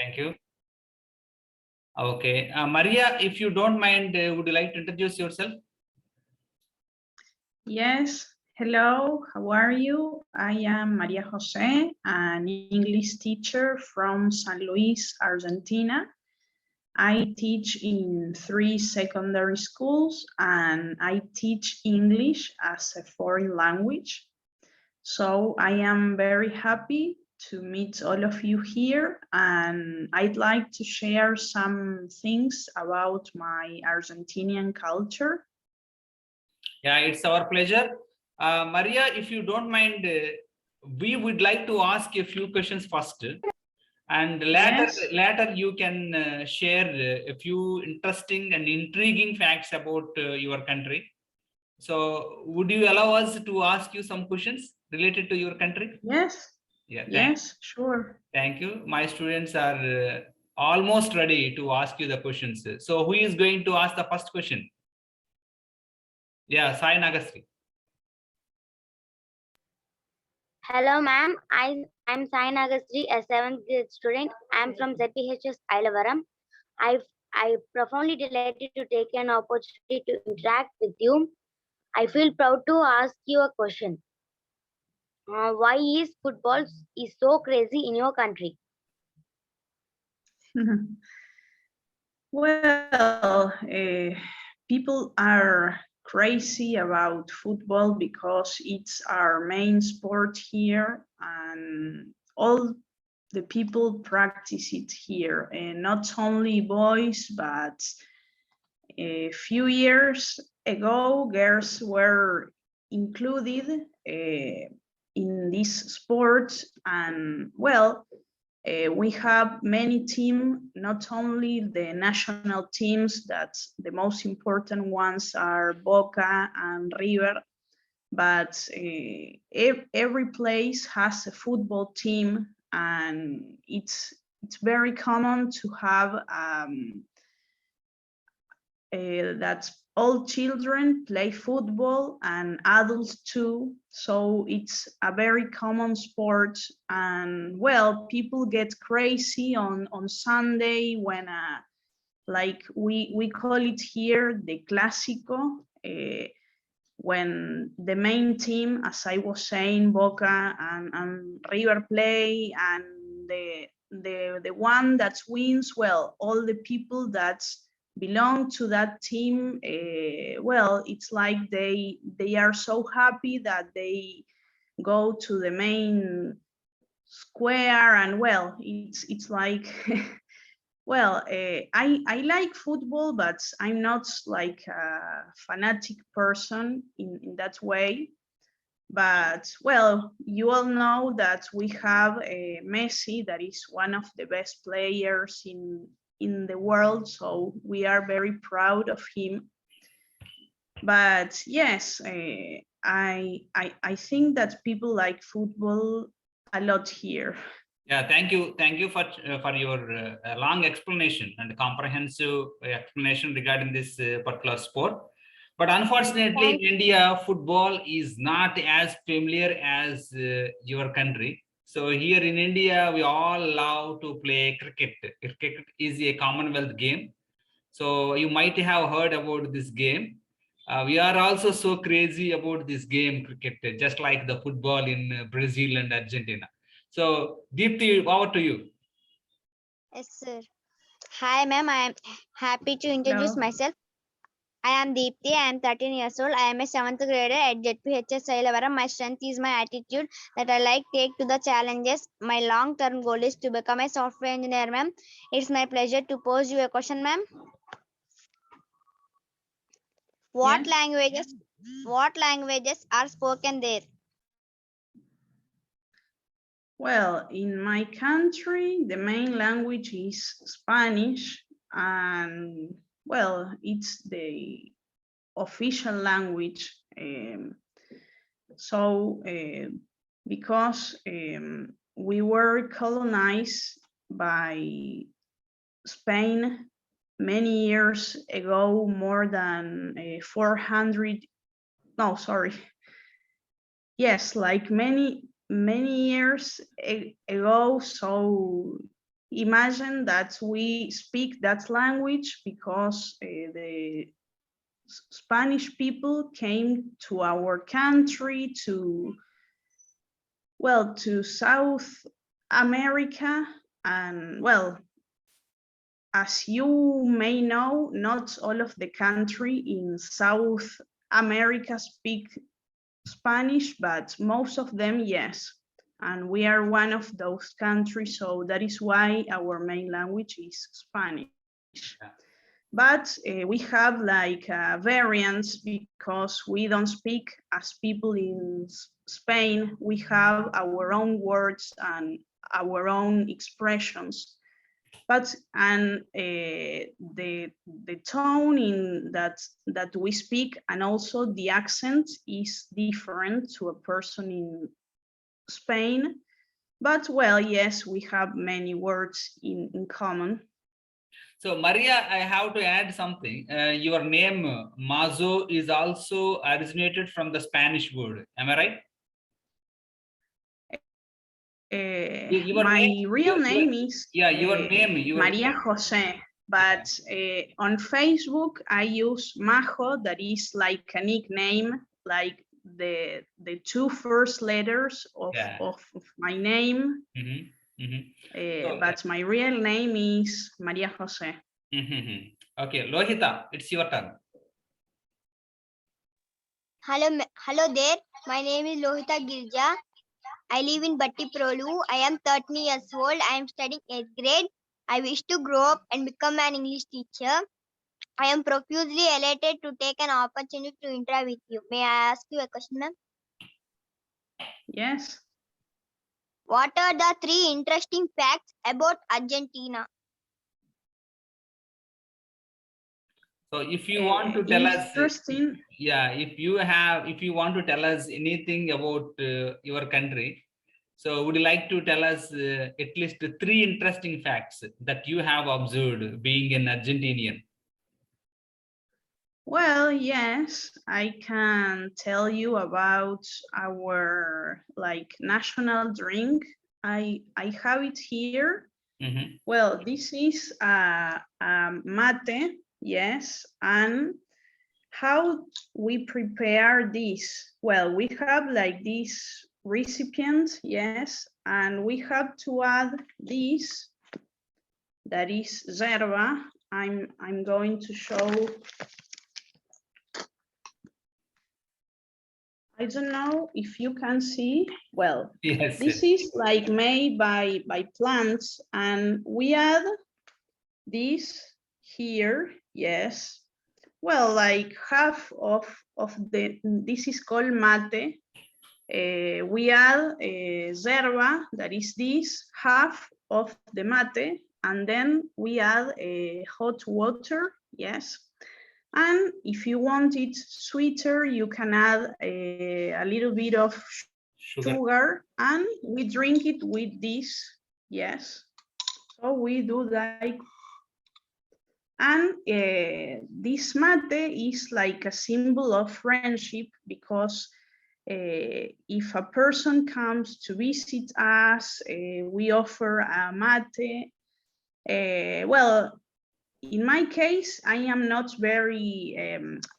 Thank you. Okay, Maria, if you don't mind, would you like to introduce yourself? Yes, hello, how are you? I am Maria Jose, an English teacher from San Luis, Argentina. I teach in 3 secondary schools and I teach English as a foreign language. So I am very happy to meet all of you here, and I'd like to share some things about my Argentinian culture. Yeah, it's our pleasure. Maria, if you don't mind, we would like to ask a few questions first, and later you can share a few interesting and intriguing facts about your country. So would you allow us to ask you some questions related to your country? Yes. Yeah. Yes, sure. Thank you. My students are almost ready to ask you the questions. So who is going to ask the first question? Yeah, Sai Nagastri. Hello, ma'am. I'm Sai Nagastri, a 7th grade student. I'm from ZPHS Ailavaram. I profoundly delighted to take an opportunity to interact with you. I feel proud to ask you a question. Why is football is so crazy in your country? Well, people are crazy about football because it's our main sport here, and all the people practice it here, and not only boys, but a few years ago, girls were included in this sport, and well, we have many teams, not only the national teams, that the most important ones are Boca and River, but every place has a football team, and it's very common to have that all children play football and adults too. So it's a very common sport. And well, people get crazy on Sunday when like we call it here the Clásico, when the main team, as I was saying, Boca and River play, and the one that wins, well, all the people that belong to that team, well, it's like they are so happy that they go to the main square, and well, it's like well, I like football, but I'm not like a fanatic person in that way. But well, you all know that we have Messi, that is one of the best players in the world, so we are very proud of him. But yes, I think that people like football a lot here. Yeah, thank you for your long explanation and comprehensive explanation regarding this particular sport. But unfortunately, in India, football is not as familiar as your country. So here in India, we all love to play cricket. Cricket is a Commonwealth game. So you might have heard about this game. We are also so crazy about this game, cricket, just like the football in Brazil and Argentina. So Deepthi, over to you. Yes, sir. Hi, ma'am. I am happy to introduce myself. I am Deepthi. I am 13 years old. I am a 7th grader at ZPHS Ailavaram. My strength is my attitude that I like take to the challenges. My long-term goal is to become a software engineer, ma'am. It's my pleasure to pose you a question, ma'am. What languages are spoken there? Well, in my country, the main language is Spanish, and well, it's the official language. So, because we were colonized by Spain many years ago, more than 400, no, sorry. Yes, like many years ago, so imagine that we speak that language because the Spanish people came to our country to South America, and well, as you may know, not all of the country in South America speak Spanish, but most of them, yes. And we are one of those countries, so that is why our main language is Spanish. Yeah. But we have like variants because we don't speak as people in Spain. We have our own words and our own expressions. But the tone in that we speak, and also the accent, is different to a person in Spain. But well, yes, we have many words in common. So Maria, I have to add something. Your name Mazo is also originated from the Spanish word. Am I right? My real name is your Maria Jose, but on Facebook I use Majo, that is like a nickname, like the two first letters of my name. But my real name is Maria Jose. Okay, Lohita, it's your turn. Hello there. My name is Lohita Girja. I live in Battiprolu. I am 13 years old. I am studying 8th grade. I wish to grow up and become an English teacher. I am profusely elated to take an opportunity to interact with you. May I ask you a question, ma'am? Yes. What are the 3 interesting facts about Argentina? So if you want to tell us, if you want to tell us anything about your country, so would you like to tell us at least 3 interesting facts that you have observed being an Argentinian? Well, yes, I can tell you about our like national drink. I have it here. Well, this is mate, yes. And how we prepare this? Well, we have like this recipient, yes, and we have to add this, that is yerba. I'm going to show. I don't know if you can see. Well, yes, this is like made by plants, and we add this here, yes. Well, like half of this is called mate. We add yerba, that is this, half of the mate, and then we add hot water, yes. And if you want it sweeter, you can add a little bit of sugar, and we drink it with this, yes. So we do like, and this mate is like a symbol of friendship, because if a person comes to visit us, we offer a mate. Well, in my case, I am not very,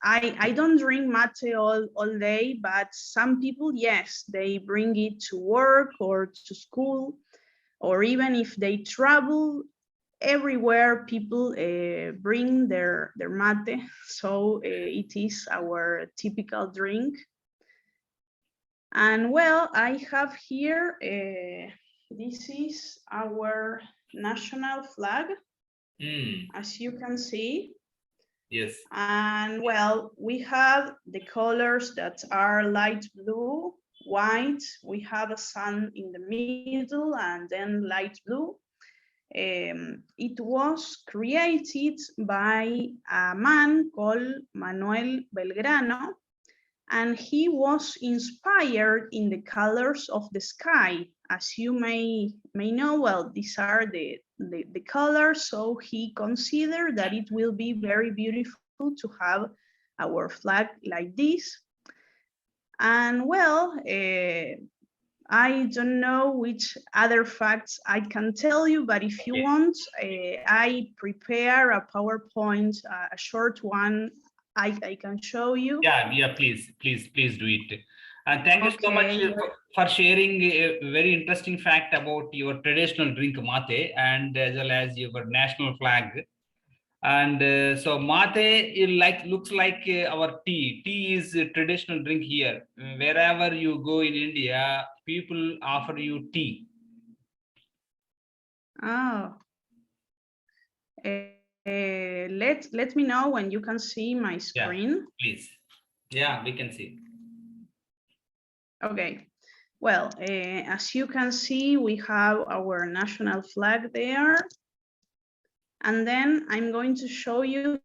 I don't drink mate all day, but some people, yes, they bring it to work or to school, or even if they travel, everywhere people bring their mate. So it is our typical drink. And well, I have here, this is our national flag. As you can see. Yes. And well, we have the colors that are light blue, white, we have a sun in the middle, and then light blue. It was created by a man called Manuel Belgrano, and he was inspired in the colors of the sky. As you may know, well, these are the colors, so he considered that it will be very beautiful to have our flag like this. And well, I don't know which other facts I can tell you, but if you want, I prepare a PowerPoint, a short one. I can show you. Yeah, please do it. And thank you so much for sharing a very interesting fact about your traditional drink mate, and as well as your national flag. And so mate looks like our tea. Tea is a traditional drink here. Wherever you go in India, people offer you tea. Oh. Let me know when you can see my screen. Yeah, please. Yeah, we can see. Okay. Well, as you can see, we have our national flag there. And then I'm going to show you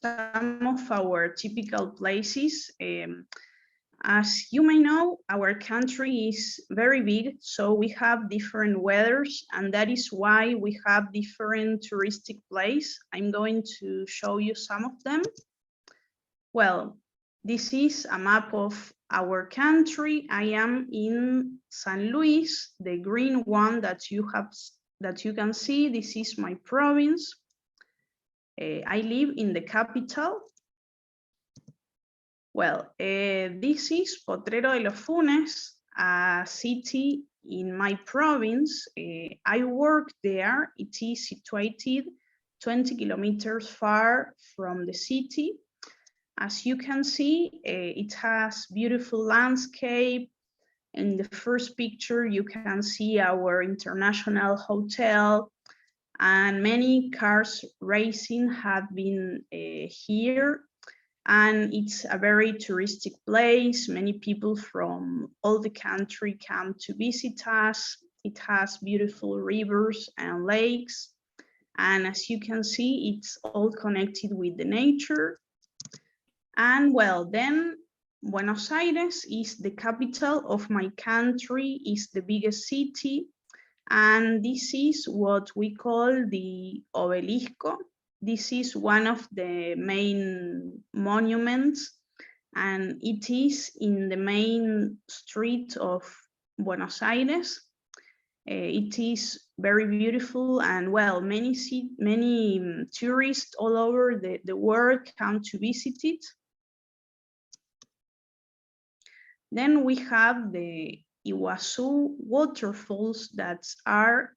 some of our typical places. As you may know, our country is very big, so we have different weathers, and that is why we have different touristic places. I'm going to show you some of them. Well, this is a map of our country. I am in San Luis, the green one that you can see. This is my province. I live in the capital. Well, this is Potrero de los Funes, a city in my province. I work there. It is situated 20 kilometers far from the city. As you can see, it has beautiful landscape. In the first picture, you can see our international hotel, and many cars racing have been here. And it's a very touristic place. Many people from all the country come to visit us. It has beautiful rivers and lakes. And as you can see, it's all connected with the nature. And well, then Buenos Aires is the capital of my country, is the biggest city. And this is what we call the obelisco. This is one of the main monuments, and it is in the main street of Buenos Aires. It is very beautiful, and well, many tourists all over the world come to visit it. Then we have the Iguazu waterfalls that are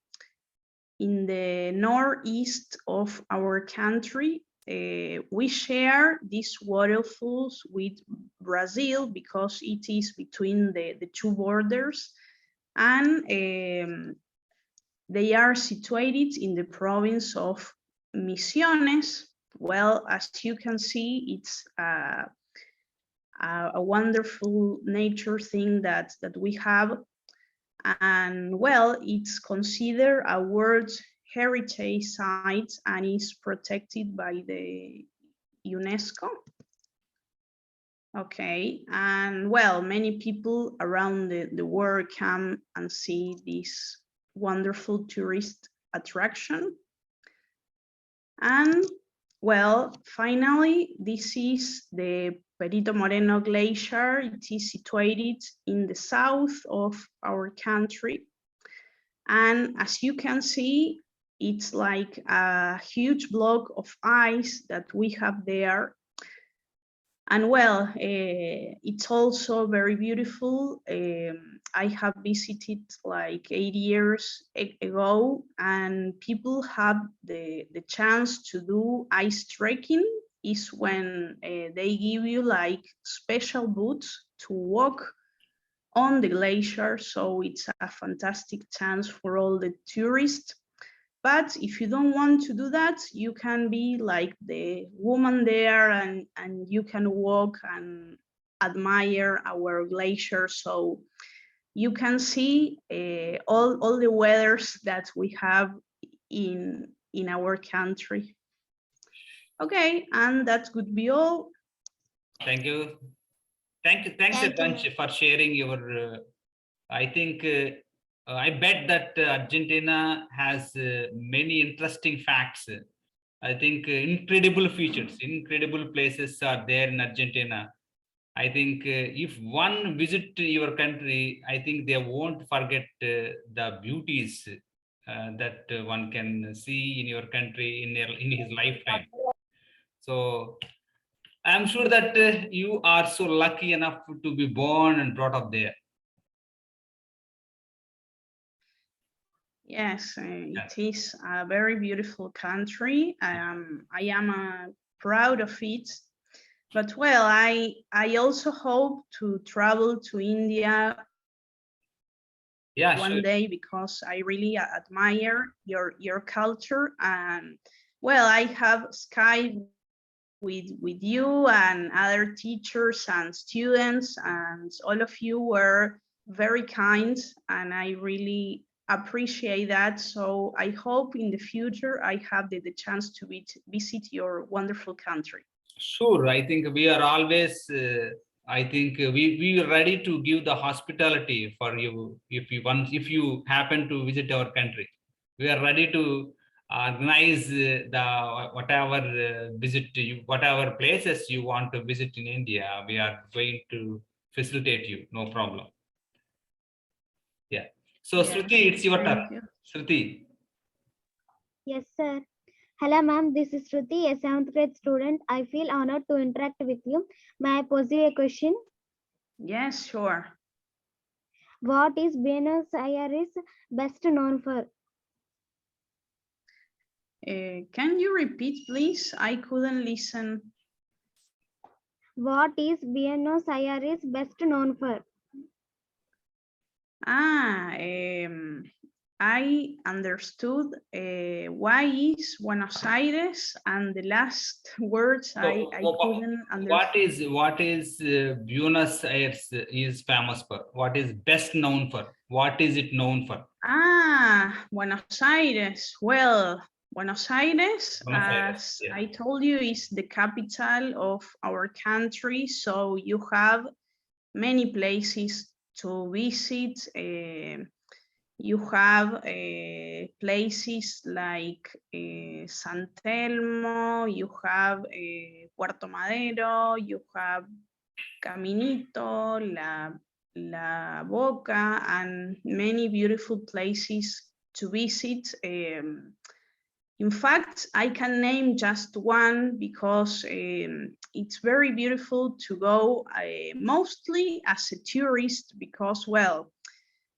in the northeast of our country. We share these waterfalls with Brazil because it is between the two borders, and they are situated in the province of Misiones. Well, as you can see, it's a wonderful nature thing that we have. And well, it's considered a World Heritage Site and is protected by the UNESCO. Okay, and well, many people around the world come and see this wonderful tourist attraction. And well, finally, this is the Perito Moreno Glacier. It is situated in the south of our country. And as you can see, it's like a huge block of ice that we have there. And well, it's also very beautiful. I have visited like 8 years ago, and people have the chance to do ice trekking. Is when they give you like special boots to walk on the glacier. So it's a fantastic chance for all the tourists. But if you don't want to do that, you can be like the woman there, and you can walk and admire our glacier. So you can see all the weathers that we have in our country. Okay, and that could be all. Thank you. Thanks a bunch for sharing your, I think, I bet that Argentina has many interesting facts. I think incredible features, incredible places are there in Argentina. I think if one visit to your country, I think they won't forget the beauties that one can see in your country in his lifetime. So I'm sure that you are so lucky enough to be born and brought up there. Yes, it is a very beautiful country. I am proud of it. But well, I also hope to travel to India Yeah, one sure. day because I really admire your culture. And well, I have Skype with you and other teachers and students, and all of you were very kind, and I really appreciate that. So I hope in the future I have the chance to visit your wonderful country. Sure, I think we are always. I think we are ready to give the hospitality for you if you happen to visit our country. We are ready to organize the whatever visit you, whatever places you want to visit in India. We are going to facilitate you, no problem. Yeah. So Yes, Shruti, it's your turn. thank you. Shruti. Yes, sir. Hello, ma'am. This is Shruti, a 7th grade student. I feel honored to interact with you. May I pose you a question? Yes, sure. What is Buenos Aires best known for? Can you repeat, please? I couldn't listen. What is Buenos Aires best known for? I understood why is Buenos Aires, and the last words I couldn't understand. What is Buenos Aires is famous for? What is best known for? What is it known for? Buenos Aires. Well, Buenos Aires, as yeah. I told you, is the capital of our country. So you have many places to visit. You have places like San Telmo, you have Puerto Madero, you have Caminito, La Boca, and many beautiful places to visit. In fact, I can name just one because it's very beautiful to go mostly as a tourist because, well,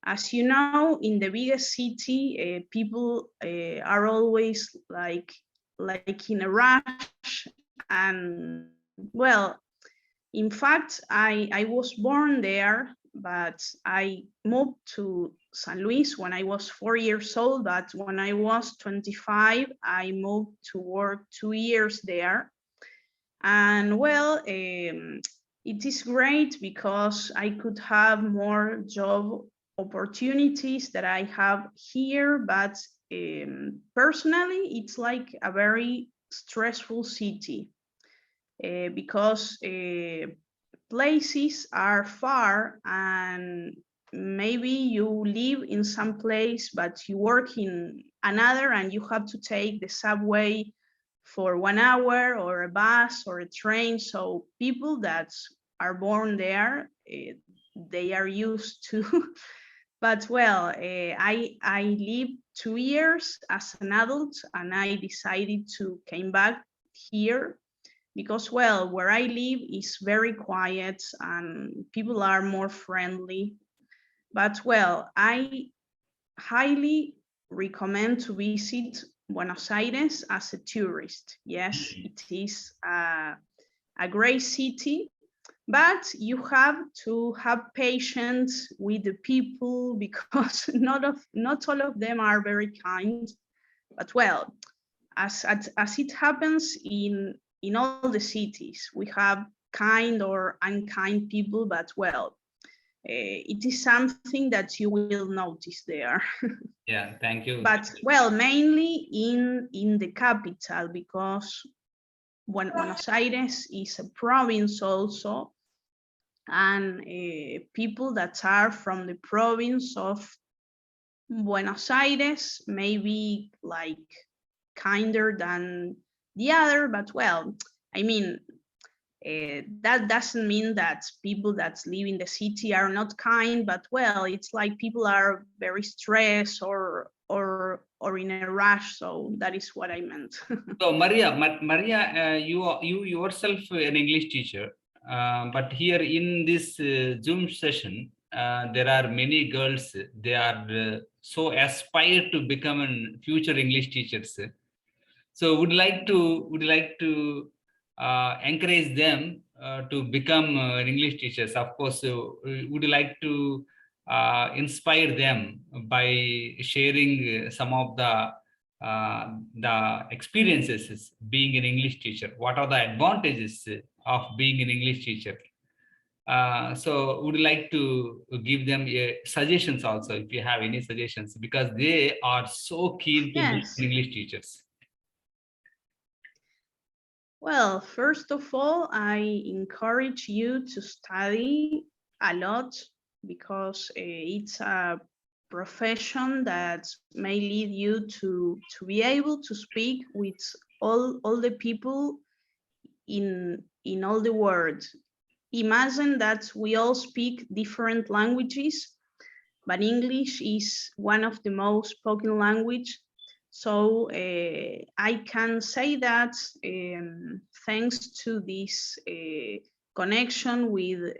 as you know, in the biggest city, people are always like in a rush. And well, in fact, I was born there, but I moved to San Luis when I was 4 years old. But when I was 25, I moved to work 2 years there. And well, it is great because I could have more job opportunities that I have here, but personally, it's like a very stressful city because places are far, and maybe you live in some place, but you work in another, and you have to take the subway for 1 hour, or a bus or a train. So people that are born there, they are used to. But well, I lived 2 years as an adult, and I decided to came back here because, well, where I live is very quiet and people are more friendly. But well, I highly recommend to visit Buenos Aires as a tourist. Yes, it is a great city, but you have to have patience with the people because not all of them are very kind. But well, as it happens in all the cities, we have kind or unkind people, but well, it is something that you will notice there. Yeah, thank you. But well, mainly in the capital, because Buenos Aires is a province also, and people that are from the province of Buenos Aires may be like kinder than the other, but well, I mean, that doesn't mean that people that live in the city are not kind, but well, it's like people are very stressed or in a rush. So that is what I meant. So Maria, you yourself an English teacher, but here in this Zoom session, there are many girls. They are so aspire to become a future English teachers. So would like to encourage them to become English teachers. Of course, would like to inspire them by sharing some of the experiences being an English teacher. What are the advantages of being an English teacher? So would like to give them suggestions also, if you have any suggestions, because they are so keen to Yes. be English teachers. Well, first of all, I encourage you to study a lot because it's a profession that may lead you to be able to speak with all the people in all the world. Imagine that we all speak different languages, but English is one of the most spoken language. So I can say that thanks to this connection with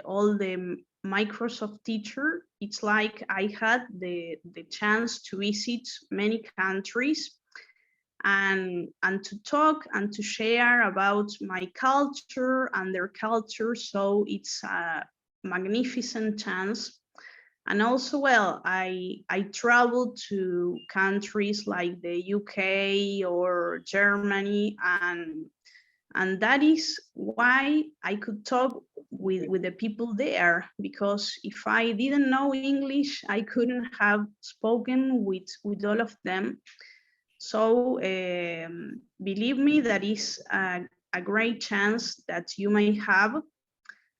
all the Microsoft teacher, it's like I had the chance to visit many countries and to talk and to share about my culture and their culture. So it's a magnificent chance. And also, well, I traveled to countries like the UK or Germany, and that is why I could talk with the people there, because if I didn't know English, I couldn't have spoken with all of them. So believe me, that is a great chance that you may have.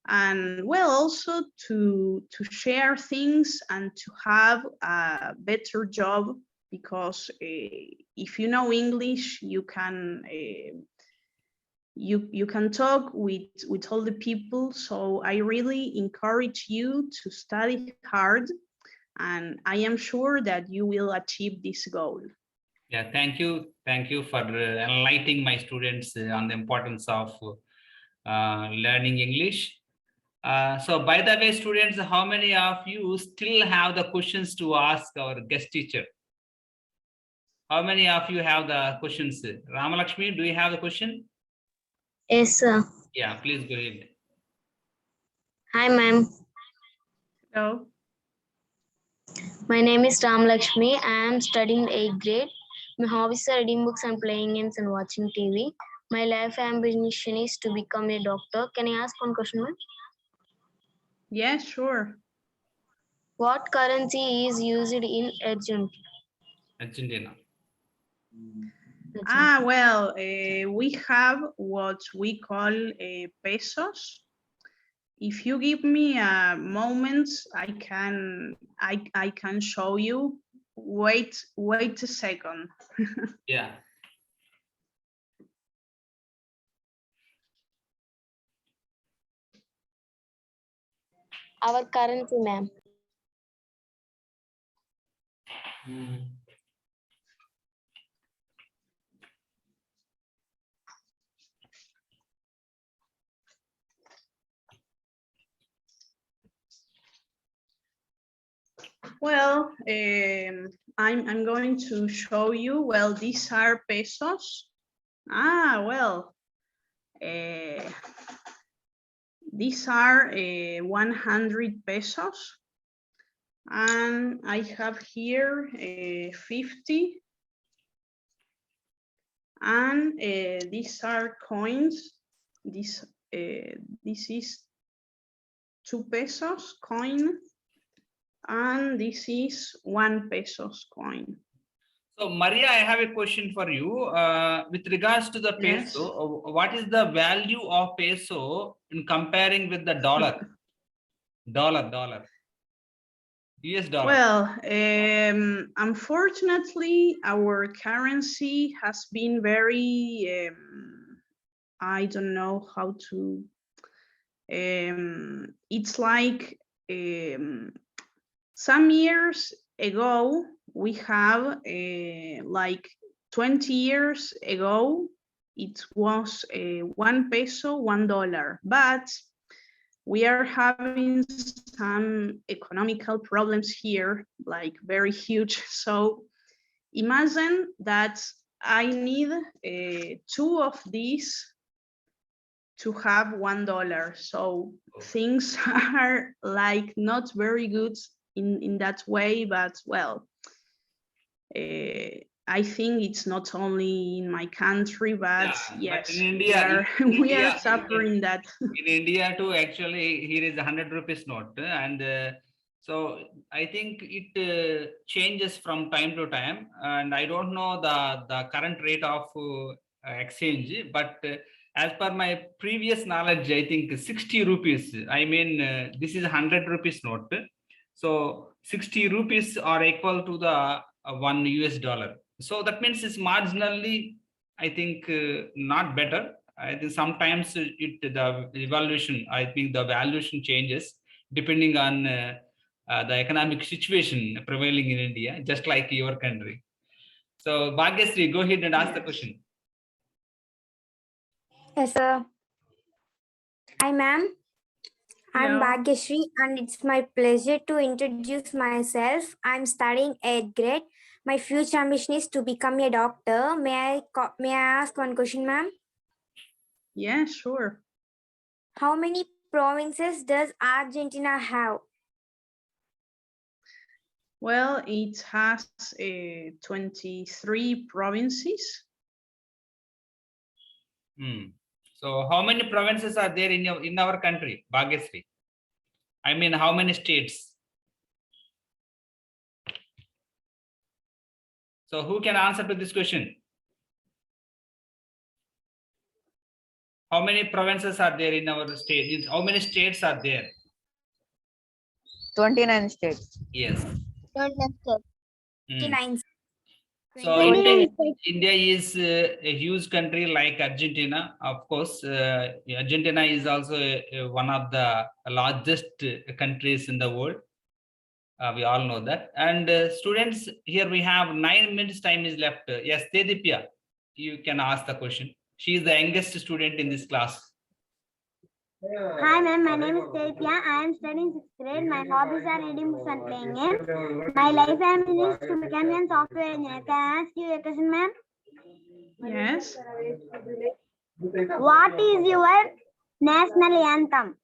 And well, also to share things and to have a better job, because if you know English, you can you can talk with all the people. So I really encourage you to study hard, and I am sure that you will achieve this goal. Yeah, thank you for enlightening my students on the importance of learning English. So by the way, students, how many of you still have the questions to ask our guest teacher? How many of you have the questions? Ramalakshmi, do you have the question? Yes, sir. Yeah, please go ahead. Hi, ma'am. Hello. My name is Ram Lakshmi. I am studying 8th grade. My hobbies are reading books and playing games and watching TV. My life ambition is to become a doctor. Can I ask one question, ma'am? Yeah, sure. What currency is used in Argentina? Argentina. Well, we have what we call pesos. If you give me a moment, I can show you. Wait a second. Yeah. Our currency, ma'am. Well, I'm going to show you. Well, these are pesos. Well, these are 100 pesos. And I have here 50. And these are coins. This is 2 pesos coin. And this is 1 pesos coin. So Maria, I have a question for you. With regards to the peso, Yes. what is the value of peso in comparing with the dollar? dollar. US dollar. Well, unfortunately, our currency has been very I don't know how to. It's like some years ago we have like 20 years ago it was 1 peso, $1, but we are having some economical problems here, like very huge. So imagine that I need 2 of these to have $1. So things are like not very good in that way, but well, I think it's not only in my country, but yes, but in India, we are suffering that. In India too, actually, here is a 100 rupees note, and so I think it changes from time to time, and I don't know the current rate of exchange, but as per my previous knowledge, I think 60 rupees. I mean, this is a 100 rupees note, so 60 rupees are equal to the $1. So that means it's marginally, I think, not better. I think sometimes the evaluation, I think the valuation changes depending on the economic situation prevailing in India, just like your country. So Bhagyasri, go ahead and ask the question. Yes, sir. Hi, ma'am. I'm Hello. Bhagyashree, and it's my pleasure to introduce myself. I'm studying 8th grade. My future ambition is to become a doctor. May I ask one question, ma'am? Yeah, sure. How many provinces does Argentina have? Well, it has 23 provinces. So how many provinces are there in our country, Bhagyasri? I mean, how many states? So who can answer to this question? How many provinces are there in our state? How many states are there? 29 states. Yes. 29. So India is a huge country like Argentina. Of course, Argentina is also one of the largest countries in the world. We all know that. And students, here we have 9 minutes time is left. Yes, Tedipya, you can ask the question. She is the youngest student in this class. Hi ma'am, my name is Chaitya. I am studying 6th grade. My hobbies are reading books and playing games. My life ambition is to become a software engineer. Can I ask you a question, ma'am? Yes. What is your national anthem?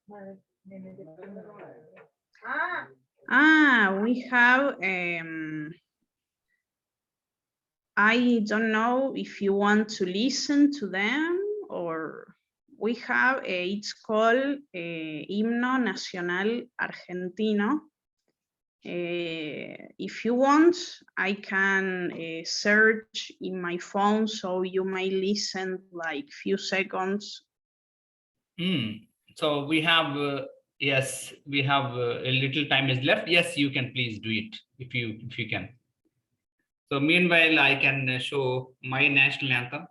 We have I don't know if you want to listen to them, or we have it's called Himno Nacional Argentino. If you want, I can search in my phone, so you may listen like few seconds. So we have yes, we have a little time is left. Yes, you can please do it if you can. So meanwhile, I can show my national anthem.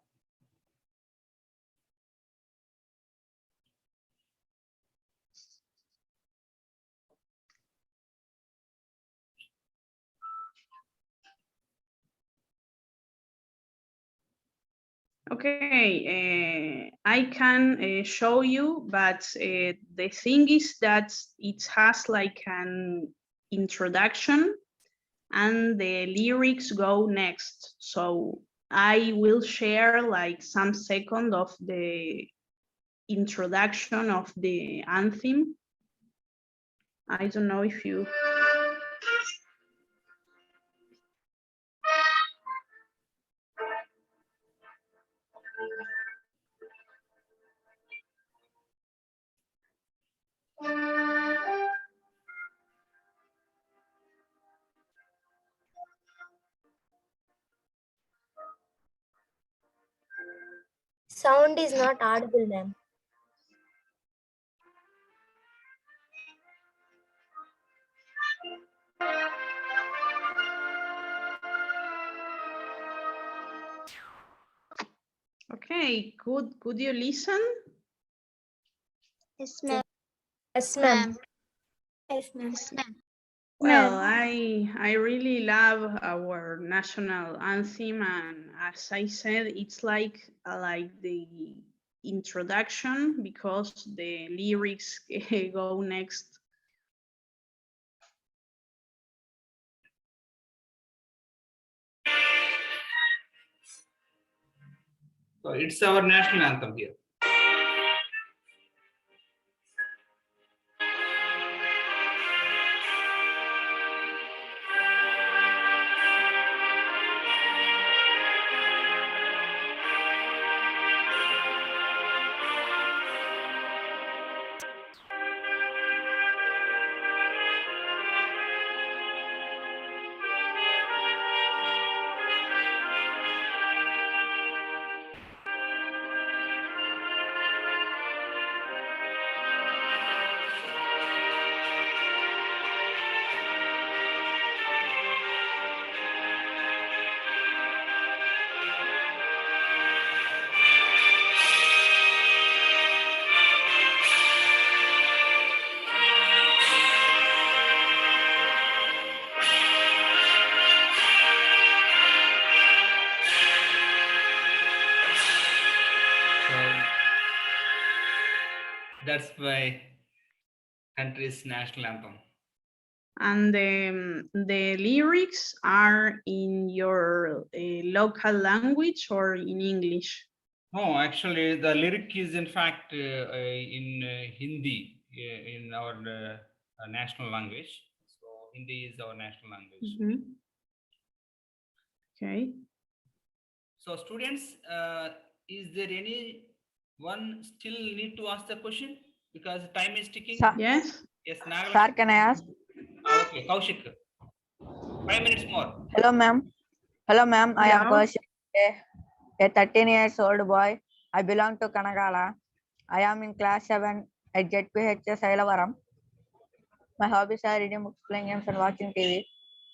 Okay, I can show you, but the thing is that it has like an introduction and the lyrics go next. So I will share like some second of the introduction of the anthem. I don't know if you... Sound is not audible, ma'am. Okay, could you listen? Yes, ma'am. Yes, ma'am. Yes, ma'am. Well, I really love our national anthem, and as I said, it's like the introduction because the lyrics go next. So it's our national anthem here. That's my country's national anthem. And the lyrics are in your local language or in English? No, actually, the lyric is in fact in Hindi, in our national language. So Hindi is our national language. Mm-hmm. Okay. So students, is there any one still need to ask the question because time is ticking? Yes. Yes, Nagal. Sir, can I ask? Okay, Kaushik. 5 minutes more. Hello, ma'am. Hello, ma'am. I am Kaushik, a 13 years old boy. I belong to Kanagala. I am in class 7 at ZPHS Ailavaram. My hobbies are reading books, playing games, and watching TV.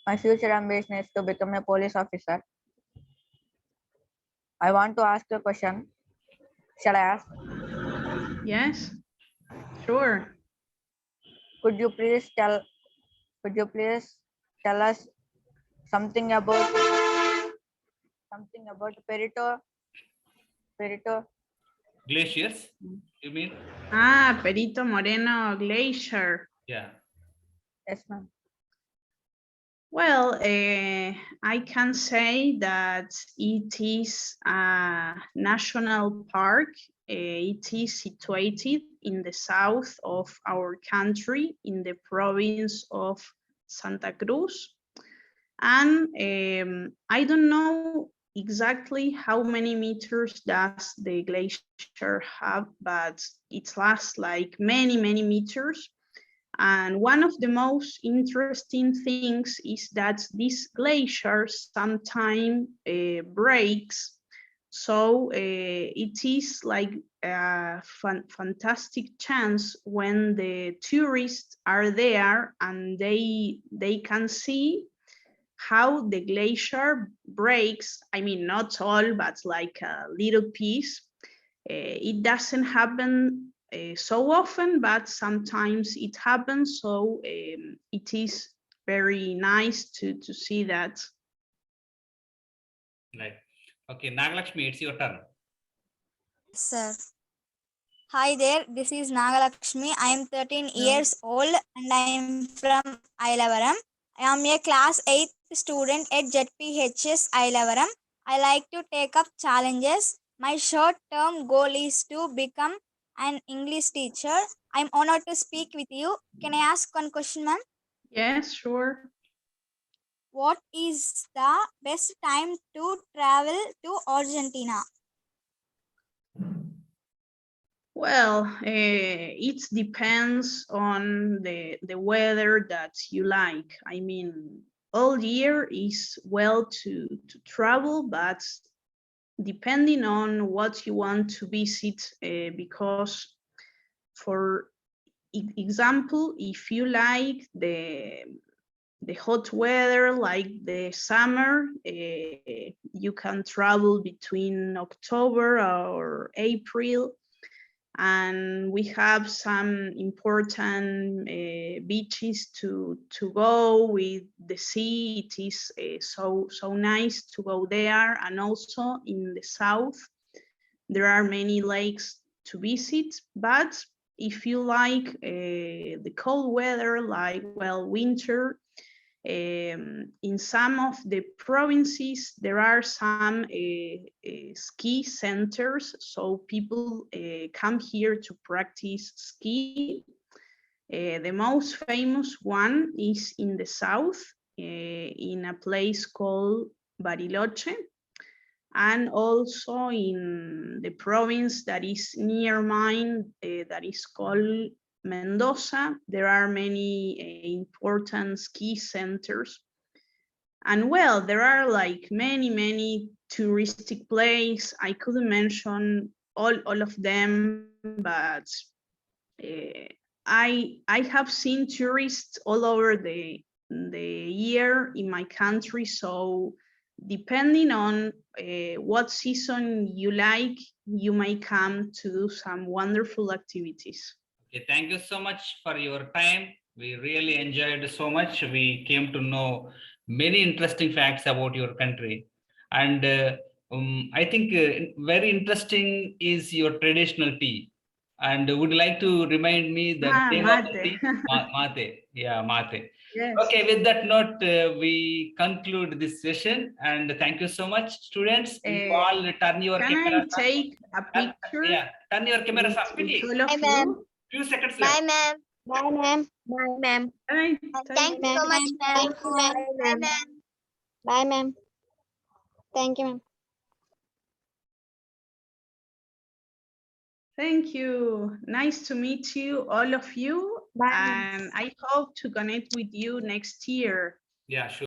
My future ambition is to become a police officer. I want to ask a question. Shall I ask? Yes. Sure. Could you please tell us something about Perito? Glaciers, you mean? Ah, Perito Moreno Glacier. Yeah. Yes, ma'am. Well, I can say that it is a national park. It is situated in the south of our country, in the province of Santa Cruz. And I don't know exactly how many meters does the glacier have, but it lasts like many, many meters. And one of the most interesting things is that this glacier sometimes breaks. So it is like a fantastic chance when the tourists are there and they can see how the glacier breaks. I mean, not all, but like a little piece. It doesn't happen so often, but sometimes it happens. So it is very nice to see that. Right. Okay, Nagalakshmi, it's your turn. Sir. Hi there, this is Nagalakshmi. I am 13 years old and I am from Ailavaram. I am a class 8th student at ZPHS Ailavaram. I like to take up challenges. My short-term goal is to become an English teacher. I am honored to speak with you. Can I ask one question, ma'am? Yes, sure. What is the best time to travel to Argentina? Well, it depends on the weather that you like. I mean, all year is well to travel, but depending on what you want to visit, because for example, if you like the hot weather, like the summer, you can travel between October or April. And we have some important beaches to go with the sea. It is so nice to go there. And also in the south, there are many lakes to visit, but if you like the cold weather, like, well, winter, in some of the provinces, there are some ski centers, so people come here to practice ski. The most famous one is in the south, in a place called Bariloche, and also in the province that is near mine, that is called Mendoza. There are many important ski centers. And well, there are like many touristic places. I couldn't mention all of them, but I have seen tourists all over the year in my country. So depending on what season you like, you may come to do some wonderful activities. Okay, thank you so much for your time. We really enjoyed so much. We came to know many interesting facts about your country. And I think very interesting is your traditional tea. And would you like to remind me the name of the tea? Mate. Yeah, mate. Yes. Okay, with that note, we conclude this session. And thank you so much, students. You all turn your cameras Can I take a picture? Yeah, turn your cameras with off quickly. all of Bye, ma'am. you? Few seconds Bye, left. ma'am. Bye, ma'am. Bye, ma'am. Thank you so much, ma'am. Thank you, ma'am. Bye, ma'am. Bye, ma'am. Thank you, ma'am. Thank you. Nice to meet you, all of you. Bye. And I hope to connect with you next year. Yeah, sure.